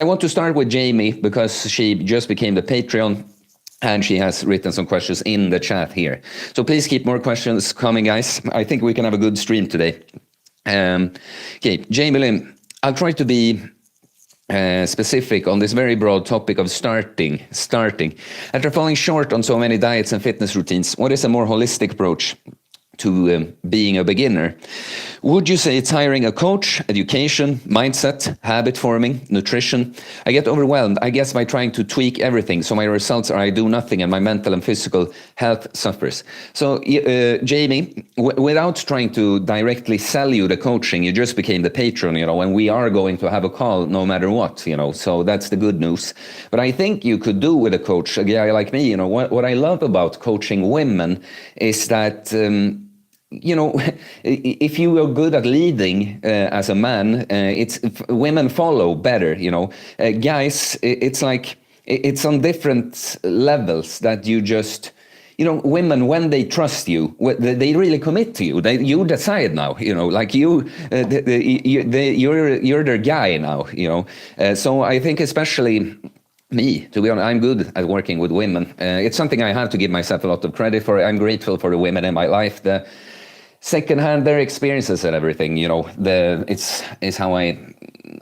I want to start with Jamie because she just became the Patreon and she has written some questions in the chat here. So please keep more questions coming, guys. I think we can have a good stream today. Okay, Jamie Lynn, I'll try to be specific on this very broad topic of starting. After falling short on so many diets and fitness routines, what is a more holistic approach to being a beginner? Would you say it's hiring a coach, education, mindset, habit forming, nutrition? I get overwhelmed, I guess, by trying to tweak everything, so my results are I do nothing and my mental and physical health suffers. So, Jamie, without trying to directly sell you the coaching, you just became the patron, and we are going to have a call no matter what, so that's the good news. But I think you could do with a coach, a guy like me, what I love about coaching women is that if you are good at leading as a man, women follow better. Guys, it's like it's on different levels that you just. Women, when they trust you, they really commit to you. You decide now. Like you're their guy now. So I think especially. Me, to be honest, I'm good at working with women. It's something I have to give myself a lot of credit for. I'm grateful for the women in my life. The secondhand, their experiences and everything, it's how I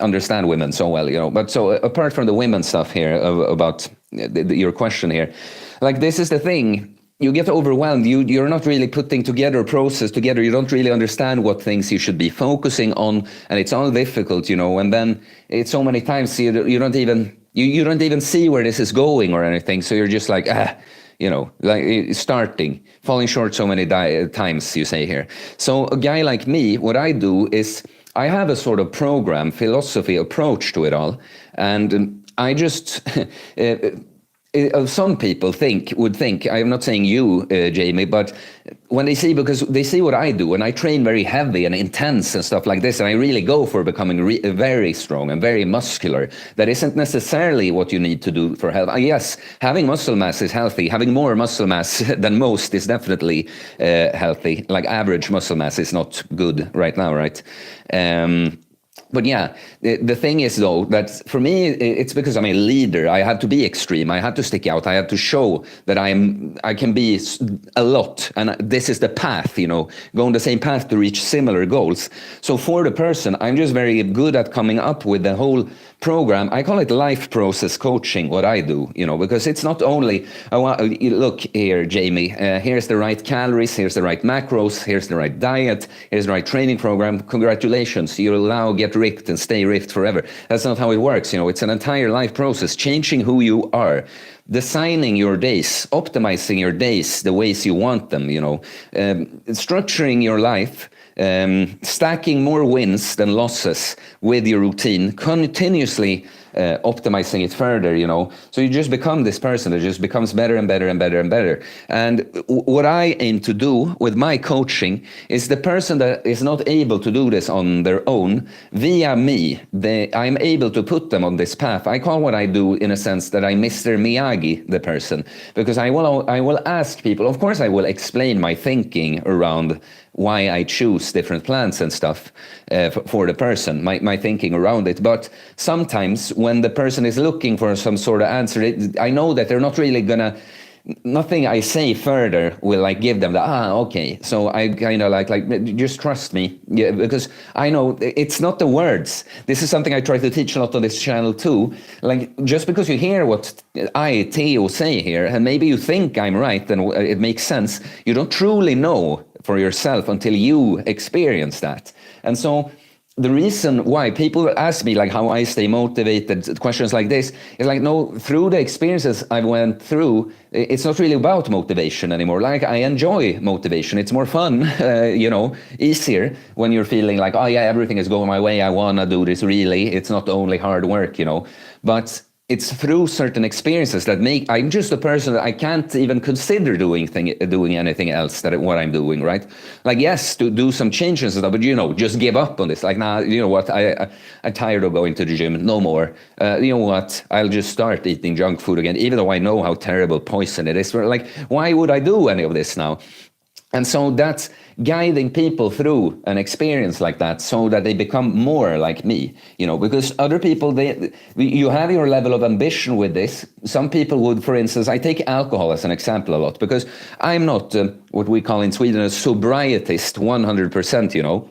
understand women so well, But so apart from the women stuff here about your question here, like this is the thing. You get overwhelmed. You're not really putting together a process together. You don't really understand what things you should be focusing on, and it's all difficult, And then it's so many times you don't even see where this is going or anything. So you're just like like starting, falling short so many times, you say here. So a guy like me, what I do is I have a sort of program, philosophy, approach to it all, and I just. Some people would think, I'm not saying you, Jamie, but when because they see what I do, and I train very heavy and intense and stuff like this, and I really go for becoming very strong and very muscular. That isn't necessarily what you need to do for health. Yes, having muscle mass is healthy. Having more muscle mass than most is definitely healthy. Like average muscle mass is not good right now, right? But yeah, the thing is, though, that for me, it's because I'm a leader. I have to be extreme. I have to stick out. I have to show that I can be a lot. And this is the path, going the same path to reach similar goals. So for the person, I'm just very good at coming up with the whole program. I call it life process coaching, what I do, because it's not only, look here, Jamie, here's the right calories, here's the right macros, here's the right diet, here's the right training program. Congratulations, you'll now get ripped and stay ripped forever. That's not how it works. It's an entire life process, changing who you are, designing your days, optimizing your days the ways you want them, structuring your life, stacking more wins than losses with your routine, continuously optimizing it further, So you just become this person that just becomes better and better and better and better. And what I aim to do with my coaching is the person that is not able to do this on their own, via me, I'm able to put them on this path. I call what I do, in a sense, that I'm Mr. Miyagi, the person, because I will ask people, of course I will explain my thinking around why I choose different plants and stuff for the person, my thinking around it. But sometimes when the person is looking for some sort of answer, I know that they're not really gonna, nothing I say further will give them okay. So I kind of like just trust me, because I know it's not the words. This is something I try to teach a lot on this channel too. Like, just because you hear what Theo, say here, and maybe you think I'm right and it makes sense, you don't truly know for yourself until you experience that. And so the reason why people ask me how I stay motivated, questions like this, is no, through the experiences I went through, it's not really about motivation anymore. I enjoy motivation. It's more fun, easier when you're feeling oh yeah, everything is going my way. I want to do this really. It's not only hard work, but it's through certain experiences that I'm just a person that I can't even consider doing anything else than what I'm doing, right? Yes, to do some changes and stuff, but just give up on this. Nah, you know what? I'm tired of going to the gym. No more. You know what? I'll just start eating junk food again, even though I know how terrible poison it is. Why would I do any of this now? And so that's guiding people through an experience like that so that they become more like me, because other people, you have your level of ambition with this. Some people would, for instance, I take alcohol as an example a lot because I'm not what we call in Sweden a sobrietist 100%,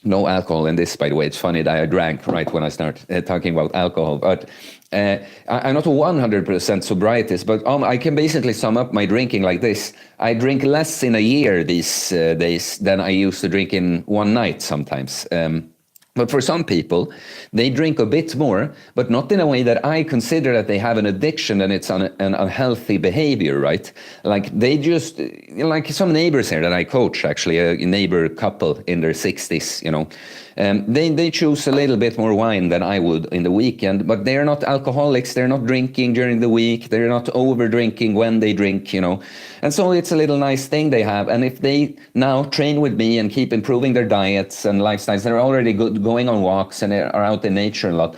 No alcohol in this, by the way. It's funny that I drank right when I start talking about alcohol. But I'm not a 100% sobrietist, but I can basically sum up my drinking like this. I drink less in a year these days than I used to drink in one night sometimes. But for some people, they drink a bit more, but not in a way that I consider that they have an addiction and it's an unhealthy behavior, right? Like they just, like some neighbors here that I coach, actually, a neighbor couple in their 60s, they choose a little bit more wine than I would in the weekend, but they're not alcoholics, they're not drinking during the week, they're not over drinking when they drink, And so it's a little nice thing they have. And if they now train with me and keep improving their diets and lifestyles, they're already going on walks and are out in nature a lot.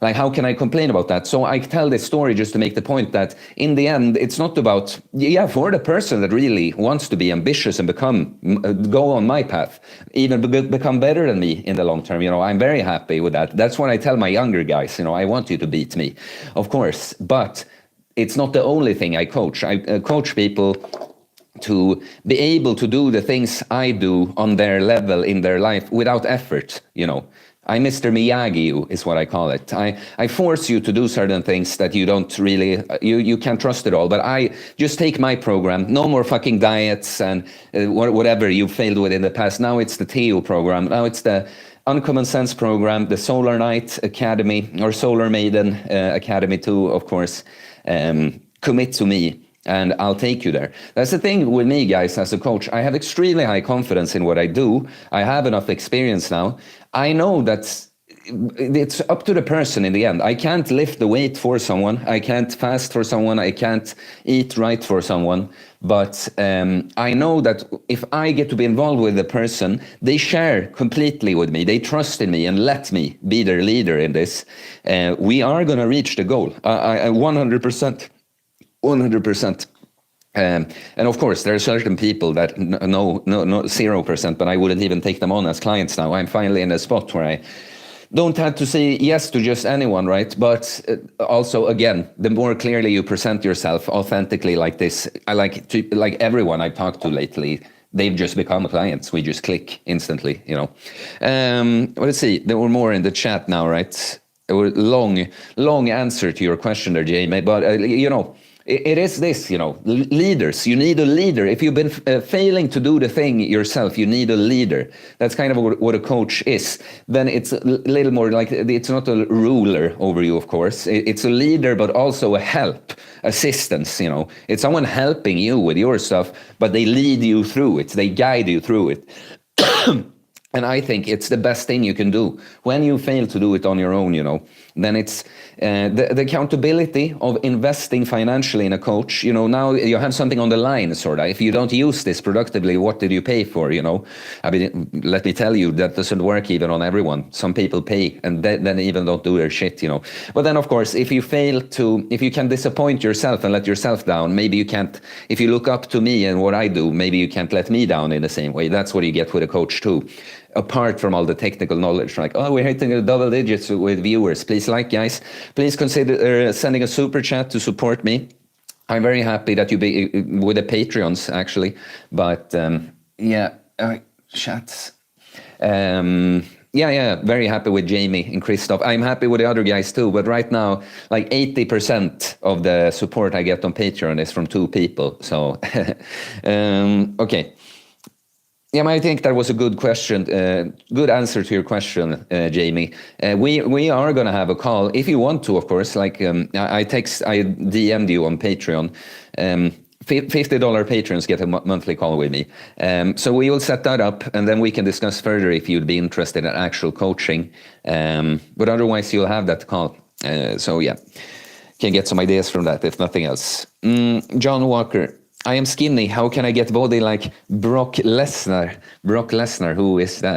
Like, how can I complain about that? So I tell this story just to make the point that in the end, it's not about, for the person that really wants to be ambitious and go on my path, even become better than me in the long term. I'm very happy with that. That's what I tell my younger guys, I want you to beat me, of course, but it's not the only thing I coach. I coach people to be able to do the things I do on their level in their life without effort, I Mr. Miyagi you is what I call it. I force you to do certain things that you don't really, you can't trust at all. But I just take my program, no more fucking diets and whatever you failed with in the past. Now it's the TEO program. Now it's the Uncommon Sense program, the Solar Knight Academy, or Solar Maiden Academy too, of course. Commit to me and I'll take you there. That's the thing with me, guys, as a coach. I have extremely high confidence in what I do. I have enough experience now. I know that it's up to the person in the end. I can't lift the weight for someone. I can't fast for someone. I can't eat right for someone. But I know that if I get to be involved with the person, they share completely with me. They trust in me and let me be their leader in this. We are going to reach the goal. 100%. 100%. And of course, there are certain people that know 0%, but I wouldn't even take them on as clients now. I'm finally in a spot where I don't have to say yes to just anyone, right? But also, again, the more clearly you present yourself authentically like this, I like everyone I've talked to lately, they've just become clients. We just click instantly, Let's see, there were more in the chat now, right? There were long answer to your question there, Jamie, but it is this, leaders. You need a leader. If you've been failing to do the thing yourself, you need a leader. That's kind of what a coach is. Then it's a little more like, it's not a ruler over you, of course. It's a leader, but also a help, assistance, It's someone helping you with your stuff, but they lead you through it. They guide you through it. And I think it's the best thing you can do. When you fail to do it on your own, then it's the accountability of investing financially in a coach. Now you have something on the line, sort of. If you don't use this productively, what did you pay for, I mean, let me tell you, that doesn't work even on everyone. Some people pay and then even don't do their shit, But then, of course, if you can disappoint yourself and let yourself down, maybe you can't, if you look up to me and what I do, maybe you can't let me down in the same way. That's what you get with a coach too. Apart from all the technical knowledge, like, we're hitting the double digits with viewers. Please guys. Please consider sending a super chat to support me. I'm very happy that you be with the Patreons, actually. But chats. Very happy with Jamie and Christoph. I'm happy with the other guys too, but right now, like 80% of the support I get on Patreon is from 2 people. So, okay. Yeah, I think that was a good question, good answer to your question, Jamie. We are going to have a call, if you want to, of course. Like I DM'd you on Patreon. $50 patrons get a monthly call with me. So we will set that up, and then we can discuss further if you'd be interested in actual coaching. But otherwise, you'll have that call. So yeah, can get some ideas from that, if nothing else. John Walker. I am skinny. How can I get body like Brock Lesnar? Brock Lesnar, who is that?